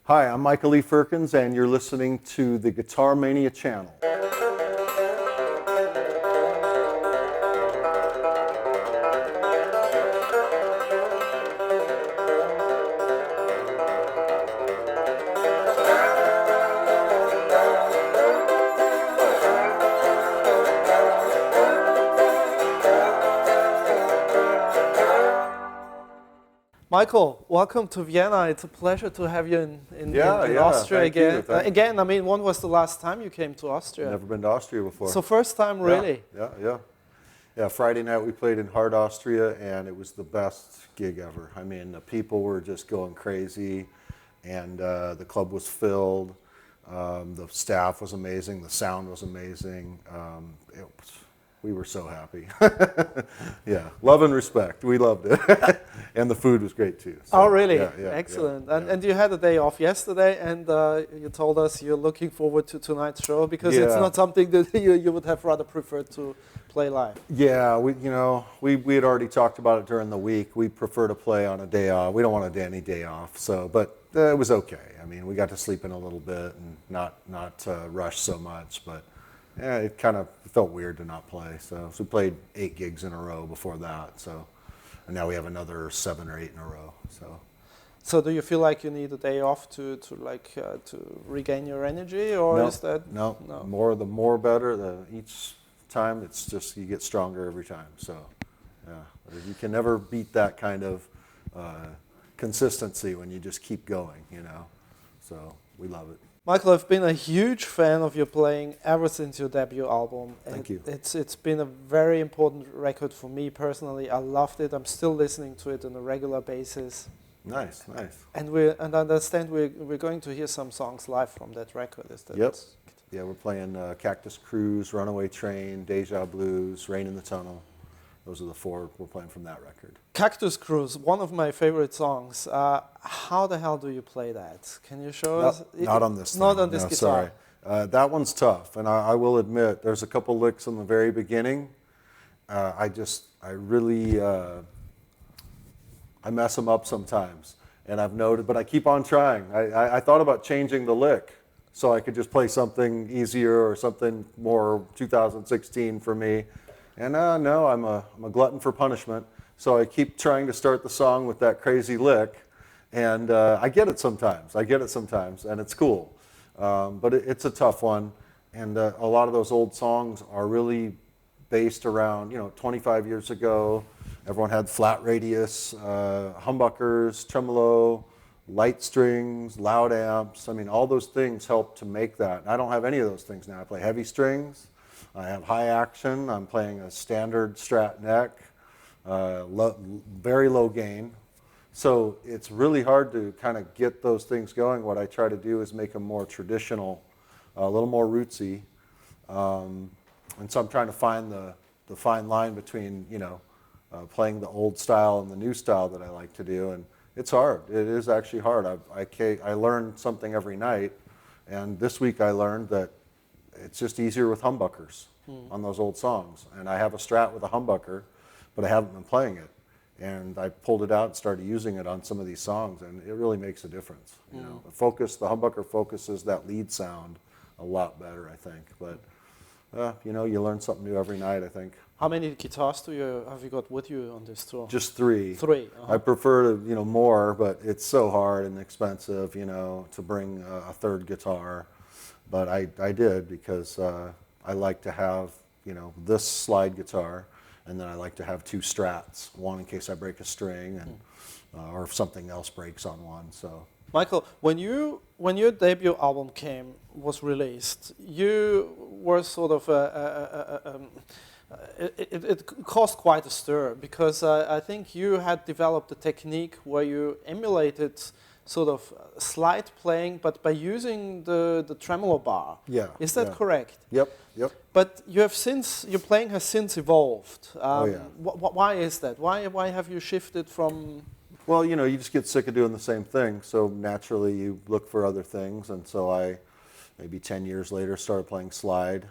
Hi, I'm Michael Lee Firkins, and you're listening to the Guitar Mania channel. Michael, welcome to Vienna. It's a pleasure to have you in Austria again. Again, I mean, when was the last time you came to Austria? Never been to Austria before. So first time, really? Yeah, Friday night we played in Hart, Austria, and it was the best gig ever. I mean, the people were just going crazy, and the club was filled. The staff was amazing. The sound was amazing. We were so happy. Yeah, love and respect. We loved it. And the food was great too. So, oh, really? Yeah, excellent. And you had a day off yesterday, and you told us you're looking forward to tonight's show because it's not something that you would have rather preferred to play live. Yeah, we had already talked about it during the week. We prefer to play on a day off. We don't want any day off. So, but it was okay. I mean, we got to sleep in a little bit and not rush so much, but. Yeah, it kind of felt weird to not play. So we played 8 gigs in a row before that. And now we have another 7 or 8 in a row. So do you feel like you need a day off to regain your energy, or is that no? The more better. Each time it's just you get stronger every time. So yeah, you can never beat that kind of consistency when you just keep going. So we love it. Michael, I've been a huge fan of your playing ever since your debut album. Thank you. It's been a very important record for me personally. I loved it. I'm still listening to it on a regular basis. Nice. And I understand we're going to hear some songs live from that record. Is that? Yep. Yeah, we're playing Cactus Cruise, Runaway Train, Deja Blues, Rain in the Tunnel. Those are the 4 we're playing from that record. Cactus Cruise, one of my favorite songs. How the hell do you play that? Can you show us? Not on this. Not on this guitar. Sorry. That one's tough, and I will admit there's a couple licks in the very beginning. I mess them up sometimes, and I've noted, but I keep on trying. I thought about changing the lick so I could just play something easier or something more 2016 for me. And no, I'm a glutton for punishment, so I keep trying to start the song with that crazy lick, and I get it sometimes, and it's cool. But it's a tough one, and a lot of those old songs are really based around, 25 years ago, everyone had flat radius, humbuckers, tremolo, light strings, loud amps. I mean, all those things help to make that. I don't have any of those things now. I play heavy strings. I have high action. I'm playing a standard Strat neck, very low gain. So it's really hard to kind of get those things going. What I try to do is make them more traditional, a little more rootsy. And so I'm trying to find the fine line between, playing the old style and the new style that I like to do. And it's hard. It is actually hard. I learn something every night. And this week I learned that it's just easier with humbuckers on those old songs. And I have a Strat with a humbucker, but I haven't been playing it. And I pulled it out and started using it on some of these songs, and it really makes a difference. The humbucker focuses that lead sound a lot better, I think. But you learn something new every night, I think. How many guitars have you got with you on this tour? Just 3. 3. Uh-huh. I prefer more, but it's so hard and expensive, to bring a 3rd guitar. But I did because I like to have, this slide guitar, and then I like to have 2 Strats, one in case I break a string, and or if something else breaks on one. So, Michael, when your debut album was released, you were sort of it caused quite a stir because I think you had developed a technique where you emulated sort of slide playing, but by using the tremolo bar. Yeah. Is that correct? Yep. But your playing has since evolved. Yeah. Why is that? Why have you shifted from? Well, you just get sick of doing the same thing, so naturally you look for other things, and so I, maybe 10 years later, started playing slide.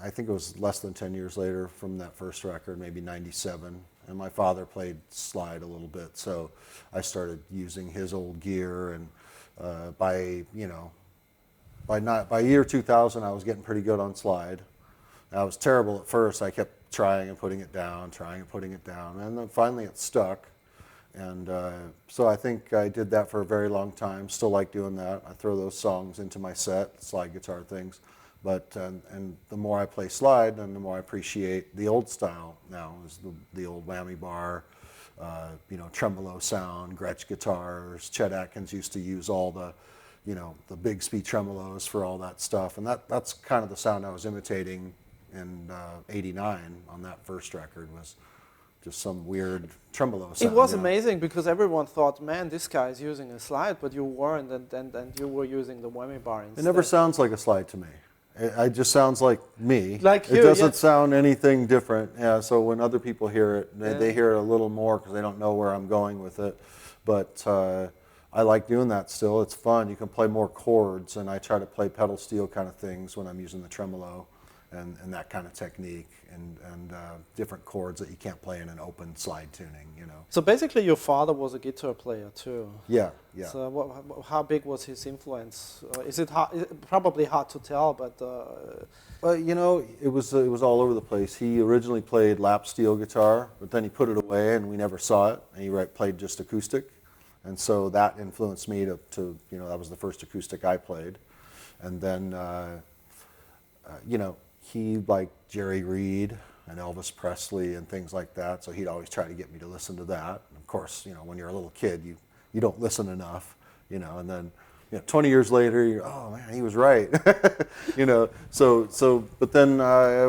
I think it was less than 10 years later from that first record, maybe 97, and my father played slide a little bit, so I started using his old gear, and by year 2000, I was getting pretty good on slide. I was terrible at first. I kept trying and putting it down, and then finally it stuck. And so I think I did that for a very long time. Still like doing that. I throw those songs into my set, slide guitar things. But and the more I play slide, then the more I appreciate the old style now. Is the old whammy bar, tremolo sound, Gretsch guitars. Chet Atkins used to use all the big speed tremolos for all that stuff, and that's kind of the sound I was imitating in '89 on that first record, was just some weird tremolo sound. It was amazing because everyone thought, man, this guy is using a slide, but you weren't, and you were using the whammy bar instead. It never sounds like a slide to me. It just sounds like me. Like you, it doesn't sound anything different. Yeah. So when other people hear it, they hear it a little more because they don't know where I'm going with it. But I like doing that still. It's fun. You can play more chords, and I try to play pedal steel kind of things when I'm using the tremolo, and that kind of technique, and different chords that you can't play in an open slide tuning. So basically, your father was a guitar player too. Yeah. So how big was his influence? Is it probably hard to tell, but. Well, it was all over the place. He originally played lap steel guitar, but then he put it away, and we never saw it. And he played just acoustic, and so that influenced me to that was the first acoustic I played, and then he liked Jerry Reed and Elvis Presley and things like that, so he'd always try to get me to listen to that. And of course, when you're a little kid, you don't listen enough, and then 20 years later, oh man, he was right. But then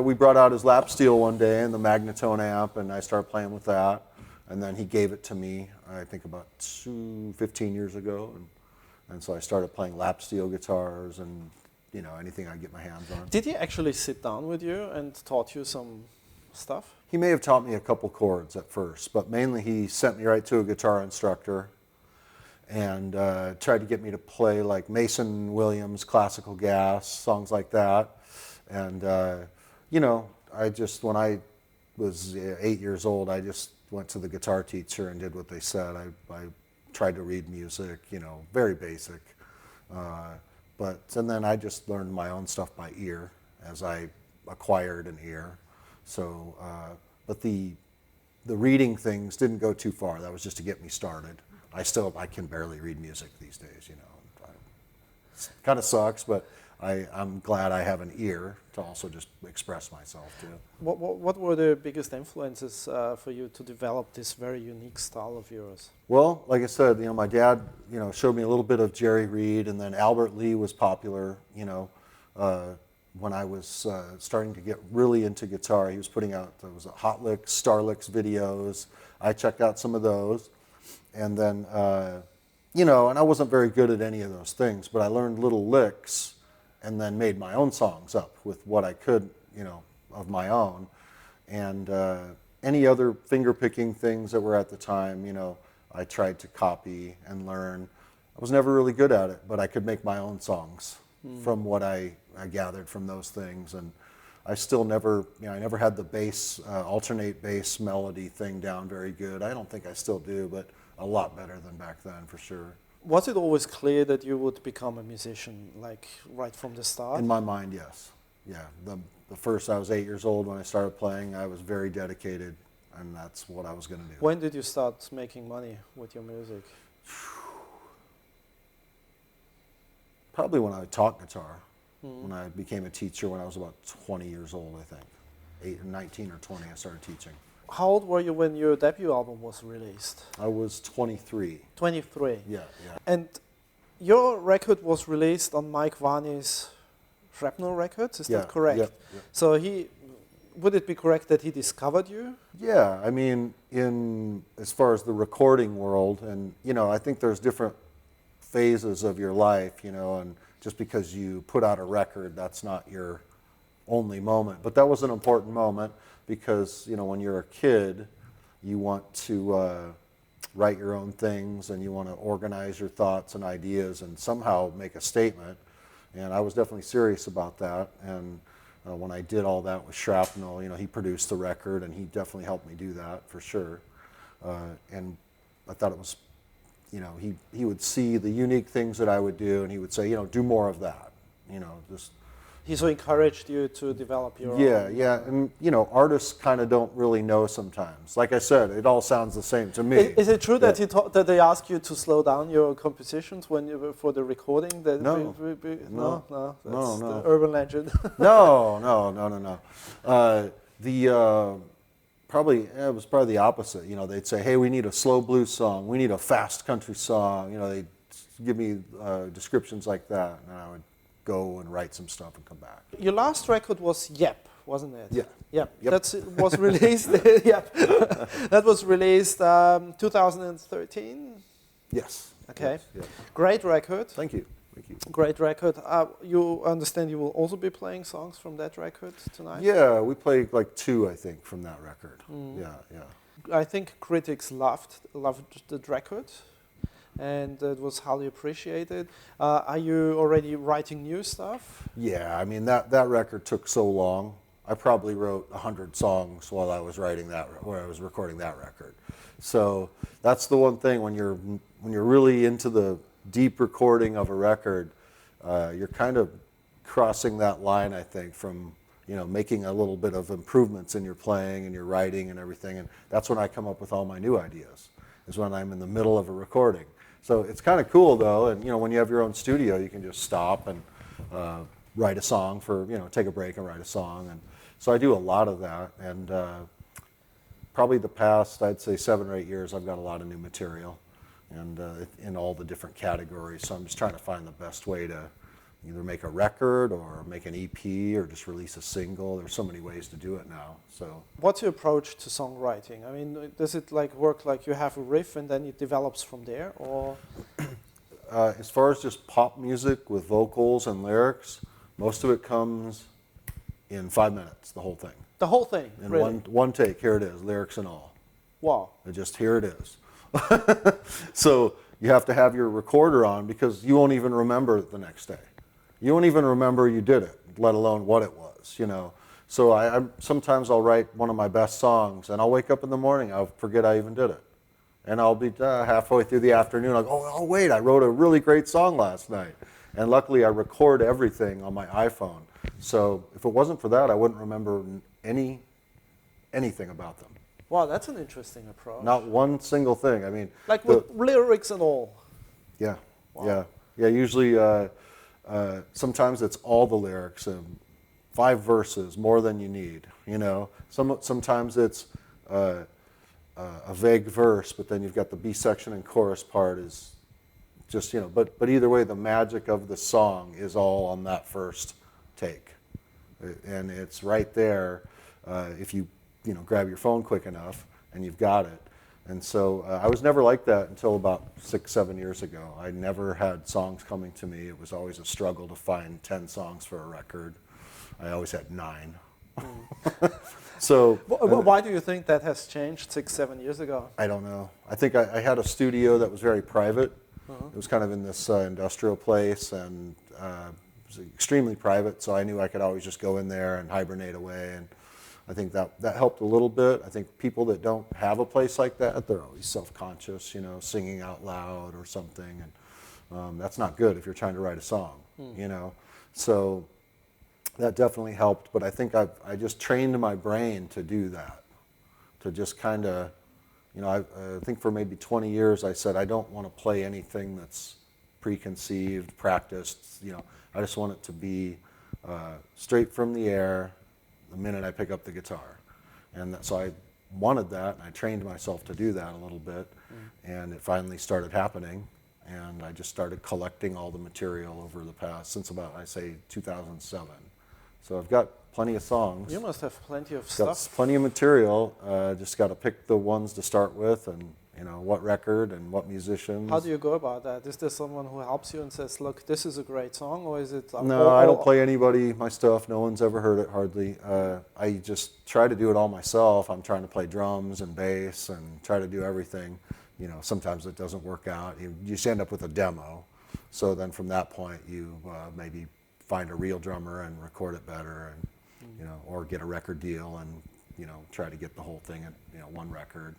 we brought out his lap steel one day and the Magnatone amp, and I started playing with that, and then he gave it to me, I think about 15 years ago, and so I started playing lap steel guitars and anything I get my hands on. Did he actually sit down with you and taught you some stuff? He may have taught me a couple chords at first, but mainly he sent me right to a guitar instructor and tried to get me to play like Mason Williams, Classical Gas, songs like that. And when I was 8 years old, I just went to the guitar teacher and did what they said. I tried to read music, very basic. And then I just learned my own stuff by ear as I acquired an ear. So, but the reading things didn't go too far. That was just to get me started. I can barely read music these days, It kind of sucks, but I'm glad I have an ear to also just express myself too. What were the biggest influences for you to develop this very unique style of yours? Well, like I said, my dad, showed me a little bit of Jerry Reed, and then Albert Lee was popular, when I was starting to get really into guitar. He was putting out, Hot Licks, Star Licks videos. I checked out some of those. And then, and I wasn't very good at any of those things, but I learned little licks and then made my own songs up with what I could, of my own. And any other finger-picking things that were at the time, I tried to copy and learn. I was never really good at it, but I could make my own songs from what I gathered from those things. And I still never, I never had the bass, alternate bass melody thing down very good. I don't think I still do, but a lot better than back then for sure. Was it always clear that you would become a musician, like right from the start? In my mind, yes. Yeah, the first, I was 8 years old when I started playing. I was very dedicated, and that's what I was going to do. When did you start making money with your music? Probably when I taught guitar. When I became a teacher when I was about 20 years old, I think. 19 or 20, I started teaching. How old were you when your debut album was released? I was 23. 23. Yeah. And your record was released on Mike Varney's Shrapnel Records, is that correct? Yeah. So would it be correct that he discovered you? Yeah, I mean, as far as the recording world, and I think there's different phases of your life, and just because you put out a record, that's not your only moment. But that was an important moment because, when you're a kid, you want to write your own things and you want to organize your thoughts and ideas and somehow make a statement. And I was definitely serious about that. And When I did all that with Shrapnel, he produced the record, and he definitely helped me do that for sure. And I thought it was, he would see the unique things that I would do, and he would say, do more of that. Just He so encouraged you to develop your yeah, own. yeah, and artists kind of don't really know sometimes. Like I said, it all sounds the same to me. Is it true that Yeah. that they ask you to slow down your compositions when you for the recording? That No. no, that's No. the urban legend. No. It was probably the opposite. They'd say, "Hey, we need a slow blues song. We need a fast country song." They'd give me descriptions like that, and I would go and write some stuff and come back. Your last record was Yep, wasn't it? Yeah. Yep. Yep. That was released. Yep. That was released 2013. Yes. Okay. Yes, yes. Great record. Thank you. Thank you. Great record. You understand you will also be playing songs from that record tonight? Yeah, we played like 2, I think, from that record. Yeah. I think critics loved the record, and it was highly appreciated. Are you already writing new stuff? Yeah, I mean, that record took so long. I probably wrote 100 songs while I was recording that record. So that's the one thing when you're really into the deep recording of a record, you're kind of crossing that line, I think, from making a little bit of improvements in your playing and your writing and everything. And that's when I come up with all my new ideas, is when I'm in the middle of a recording. So it's kind of cool, though, and when you have your own studio, you can just stop and write a song take a break and write a song. And so I do a lot of that, and probably the past, I'd say 7 or 8 years, I've got a lot of new material, and in all the different categories. So I'm just trying to find the best way to either make a record or make an EP or just release a single. There's so many ways to do it now. So what's your approach to songwriting? I mean, does it work like you have a riff and then it develops from there, or? As far as just pop music with vocals and lyrics, most of it comes in 5 minutes, the whole thing. The whole thing, In really? one take, here it is, lyrics and all. Wow. Here it is. So you have to have your recorder on, because you won't even remember it the next day. You won't even remember you did it, let alone what it was, So sometimes I'll write one of my best songs, and I'll wake up in the morning, I'll forget I even did it. And I'll be halfway through the afternoon, I'll go, oh wait, I wrote a really great song last night. And luckily I record everything on my iPhone. So if it wasn't for that, I wouldn't remember anything about them. Wow, that's an interesting approach. Not one single thing. I mean, like with lyrics and all. Yeah, Wow. yeah. Usually, sometimes it's all the lyrics and 5 verses, more than you need. Sometimes it's a vague verse, but then you've got the B section and chorus part is just But either way, the magic of the song is all on that first take, and it's right there if you grab your phone quick enough, and you've got it. And so I was never like that until about 6, 7 years ago. I never had songs coming to me. It was always a struggle to find 10 songs for a record. I always had 9. So why do you think that has changed 6, 7 years ago? I don't know. I think I had a studio that was very private. It was kind of in this industrial place, and it was extremely private, so I knew I could always just go in there and hibernate away. And I think that helped a little bit. I think people that don't have a place like that, they're always self-conscious, singing out loud or something, and that's not good if you're trying to write a song, So that definitely helped, but I think I just trained my brain to do that, to just kind of, I think for maybe 20 years I said I don't want to play anything that's preconceived, practiced, I just want it to be straight from the air the minute I pick up the guitar. And so I wanted that, and I trained myself to do that a little bit, and it finally started happening, and I just started collecting all the material over the past, since about, I say, 2007. So I've got plenty of songs. You must have plenty of Got stuff. plenty of material, just got to pick the ones to start with, and what record and what musicians. How do you go about that? Is there someone who helps you and says, look, this is a great song, or is it... No, I don't play anybody my stuff. No one's ever heard it, hardly. I just try to do it all myself. I'm trying to play drums and bass and try to do everything. Sometimes it doesn't work out. You just end up with a demo. So then from that point, you maybe find a real drummer and record it better. And you know, or get a record deal and, you know, try to get the whole thing at, you know, one record,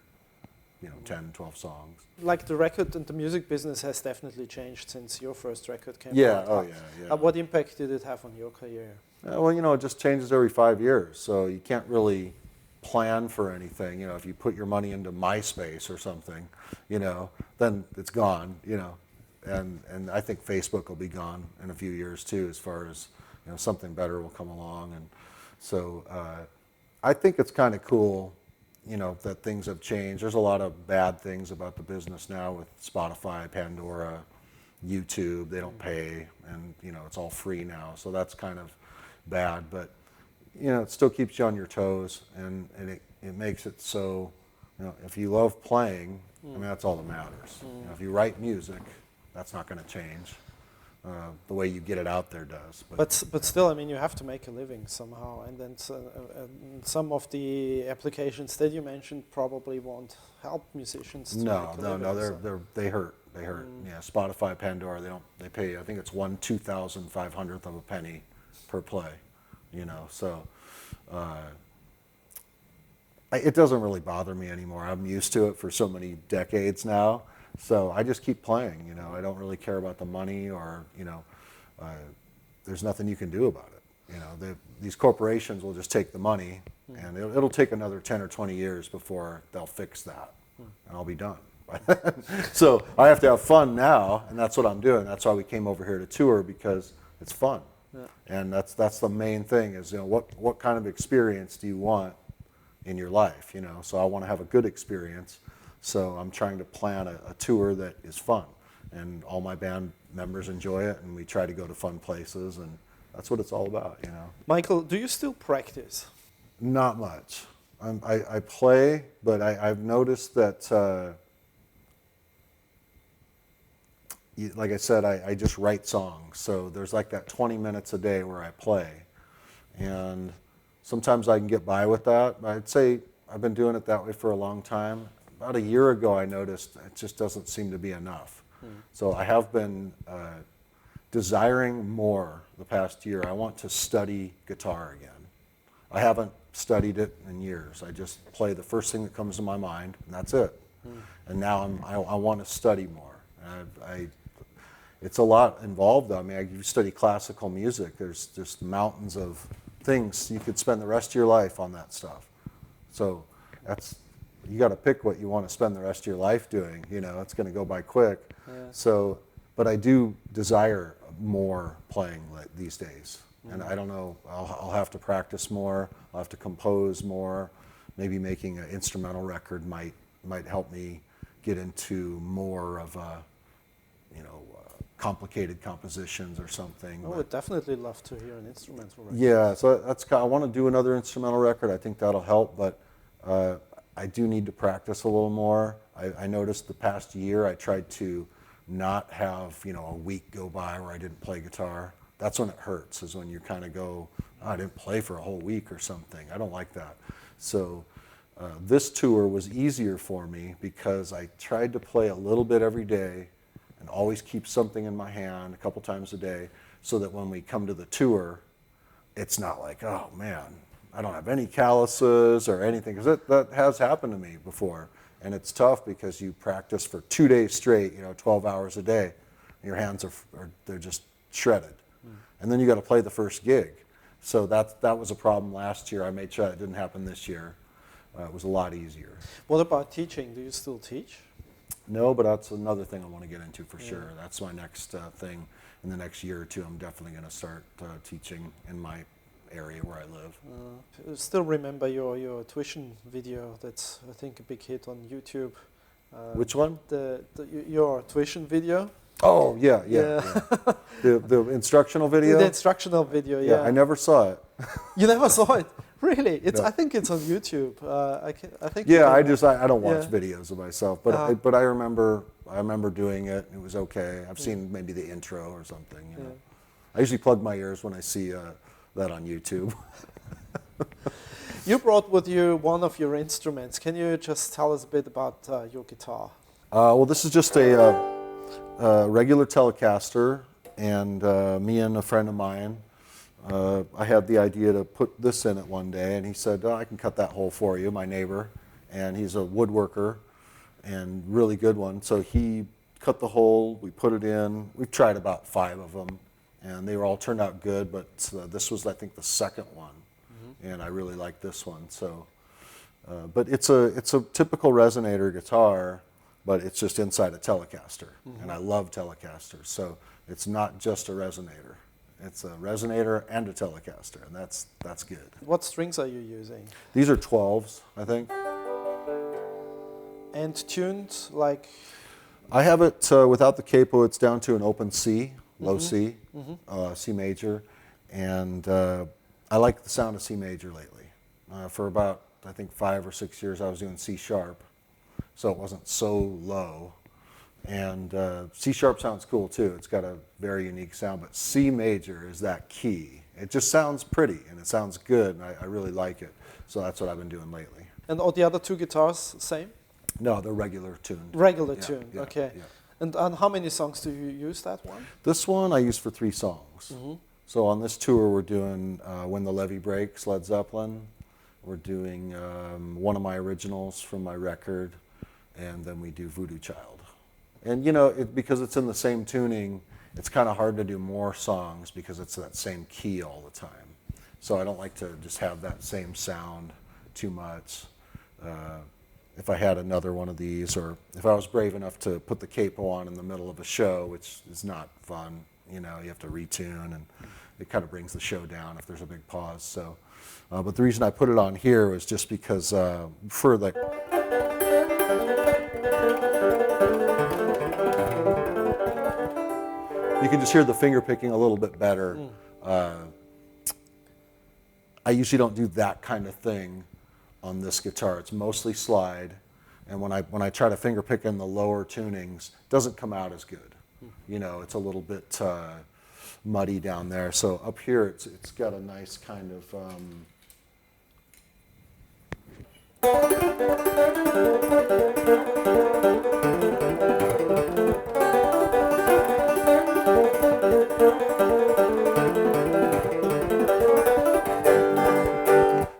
you know, 10, 12 songs. Like the record and the music business has definitely changed since your first record came Yeah, out. oh yeah. What impact did it have on your career? Well, you know, it just changes every 5 years, so you can't really plan for anything. You know, if you put your money into MySpace or something, you know, then it's gone, you know. And I think Facebook will be gone in a few years too, as far as, you know, something better will come along. And so I think it's kind of cool, you know, that things have changed. There's a lot of bad things about the business now with Spotify, Pandora, YouTube. They don't pay, and, you know, it's all free now. So that's kind of bad, but, you know, it still keeps you on your toes, and it makes it so, you know, if you love playing, I mean, that's all that matters. You know, if you write music, that's not going to change. The way you get it out there does. But still, I mean, you have to make a living somehow, and then some of the applications that you mentioned probably won't help musicians. To No, make a living, they hurt. They hurt. Yeah, Spotify, Pandora, they pay. I think it's 1/2,500th of a penny per play. You know, so it doesn't really bother me anymore. I'm used to it for so many decades now. So I just keep playing, you know. I don't really care about the money, or, you know, there's nothing you can do about it. You know, these corporations will just take the money, and it'll take another 10 or 20 years before they'll fix that, and I'll be done. So I have to have fun now, and that's what I'm doing. That's why we came over here to tour, because it's fun. Yeah. And that's the main thing is, you know, what kind of experience do you want in your life, you know? So I want to have a good experience. So I'm trying to plan a tour that is fun, and all my band members enjoy it, and we try to go to fun places, and that's what it's all about, you know. Michael, do you still practice? Not much. I play, but I've noticed that, like I said, I just write songs. So there's like that 20 minutes a day where I play, and sometimes I can get by with that. I'd say I've been doing it that way for a long time. About a year ago, I noticed it just doesn't seem to be enough. So I have been desiring more the past year. I want to study guitar again. I haven't studied it in years. I just play the first thing that comes to my mind, and that's it. And now I want to study more. It's a lot involved, though. I mean, you study classical music. There's just mountains of things. You could spend the rest of your life on that stuff. So you got to pick what you want to spend the rest of your life doing. You know, it's going to go by quick. Yeah. So, but I do desire more playing these days. And I don't know, I'll have to practice more. I'll have to compose more. Maybe making an instrumental record might help me get into more of a, you know, complicated compositions or something. I would definitely love to hear an instrumental record. Yeah, so I want to do another instrumental record. I think that'll help, but I do need to practice a little more. I noticed the past year I tried to not have, you know, a week go by where I didn't play guitar. That's when it hurts, is when you kind of go, oh, I didn't play for a whole week or something. I don't like that. So this tour was easier for me because I tried to play a little bit every day and always keep something in my hand a couple times a day, so that when we come to the tour, it's not like, oh man, I don't have any calluses or anything, because that has happened to me before. And it's tough because you practice for 2 days straight, you know, 12 hours a day. And your hands they're just shredded. And then you got to play the first gig. So that was a problem last year. I made sure that didn't happen this year. It was a lot easier. What about teaching? Do you still teach? No, but that's another thing I want to get into for sure. That's my next thing. In the next year or two, I'm definitely going to start teaching in my area where I live. I still remember your tuition video. That's, I think, a big hit on YouTube. Which one? Your tuition video. Oh, yeah. The instructional video? The instructional video, yeah. I never saw it. You never saw it? Really? No. I think it's on YouTube. I think. Yeah, I don't watch videos of myself, but I remember doing it. It was okay. I've seen maybe the intro or something. You know. I usually plug my ears when I see that on YouTube. You brought with you one of your instruments. Can you just tell us a bit about your guitar? Well, this is just a regular Telecaster, and me and a friend of mine I had the idea to put this in it one day, and he said, "Oh, I can cut that hole for you," my neighbor, and he's a woodworker and really good one. So he cut the hole, we put it in. We've tried about 5 of them, and they were all turned out good, but this was, I think, the second one, and I really like this one. So, but it's a typical resonator guitar, but it's just inside a Telecaster, and I love Telecasters. So it's not just a resonator. It's a resonator and a Telecaster, and that's good. What strings are you using? These are 12s, I think. And tuned like? I have it without the capo. It's down to an open C, low C, C major, and I like the sound of C major lately. For about, I think, 5 or 6 years, I was doing C sharp, so it wasn't so low. And C sharp sounds cool too. It's got a very unique sound, but C major is that key. It just sounds pretty and it sounds good, and I really like it. So that's what I've been doing lately. And all the other 2 guitars same? No, they're regular tuned. Regular Yeah, tuned, yeah, okay. yeah. And on how many songs do you use that one? This one I use for 3 songs. So on this tour we're doing When the Levee Breaks, Led Zeppelin. We're doing one of my originals from my record, and then we do Voodoo Child. And you know, because it's in the same tuning, it's kind of hard to do more songs because it's that same key all the time. So I don't like to just have that same sound too much. If I had another one of these, or if I was brave enough to put the capo on in the middle of a show, which is not fun, you know, you have to retune, and it kind of brings the show down if there's a big pause. So, but the reason I put it on here was just because for the you can just hear the finger picking a little bit better. I usually don't do that kind of thing on this guitar. It's mostly slide, and when I try to finger pick in the lower tunings, it doesn't come out as good. You know, it's a little bit muddy down there. So up here, it's got a nice kind of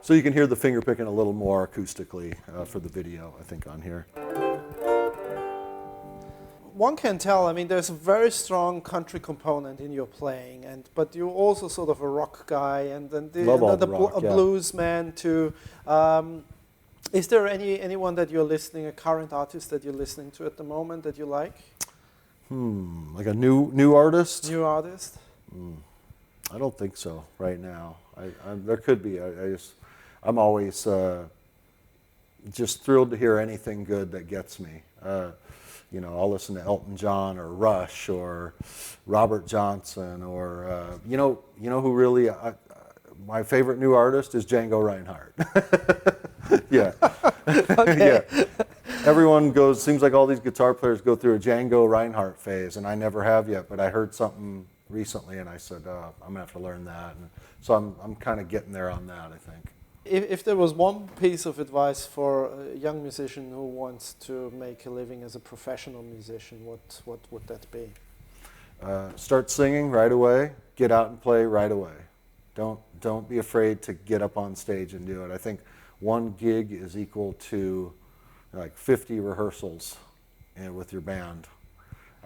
so you can hear the finger picking a little more acoustically for the video, I think, on here. One can tell, I mean, there's a very strong country component in your playing, but you're also sort of a rock guy, and then Love all the rock, a blues man too. Is there anyone that you're listening, a current artist that you're listening to at the moment that you like? Like a new artist? New artist? I don't think so right now. There could be. I'm always just thrilled to hear anything good that gets me. You know, I'll listen to Elton John or Rush or Robert Johnson or you know who really my favorite new artist is Django Reinhardt. Yeah. Okay. Yeah. Everyone seems like all these guitar players go through a Django Reinhardt phase, and I never have yet, but I heard something recently and I said, I'm gonna have to learn that. And so I'm kind of getting there on that, I think. If there was one piece of advice for a young musician who wants to make a living as a professional musician, what would that be? Start singing right away. Get out and play right away. Don't be afraid to get up on stage and do it. I think one gig is equal to like 50 rehearsals with your band.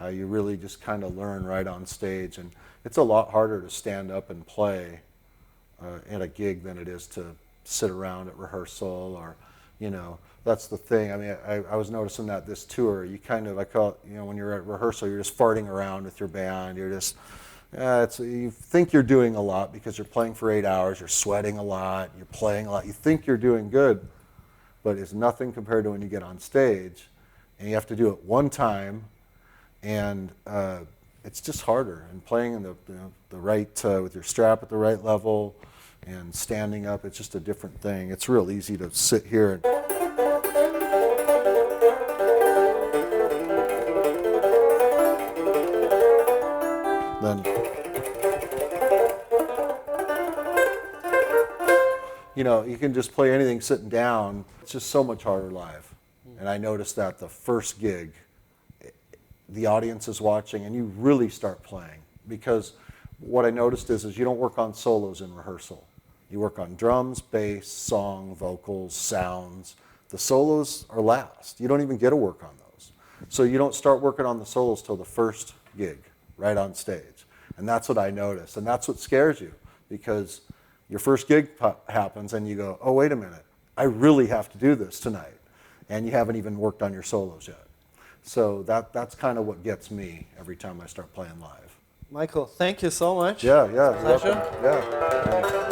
You really just kind of learn right on stage, and it's a lot harder to stand up and play at a gig than it is to sit around at rehearsal, or, you know, that's the thing. I mean, I was noticing that this tour, I call it, you know, when you're at rehearsal, you're just farting around with your band. You're just, you think you're doing a lot because you're playing for 8 hours, you're sweating a lot, you're playing a lot. You think you're doing good, but it's nothing compared to when you get on stage, and you have to do it one time, and it's just harder. And playing in the right, with your strap at the right level, and standing up, it's just a different thing. It's real easy to sit here and then, you know, you can just play anything sitting down. It's just so much harder live. And I noticed that the first gig, the audience is watching, and you really start playing, because what I noticed is you don't work on solos in rehearsal. You work on drums, bass, song, vocals, sounds. The solos are last. You don't even get to work on those. So you don't start working on the solos till the first gig, right on stage. And that's what I noticed. And that's what scares you, because your first gig happens and you go, oh, wait a minute, I really have to do this tonight. And you haven't even worked on your solos yet. So that's kind of what gets me every time I start playing live. Michael, thank you so much. Yeah, yeah. Pleasure. Yeah.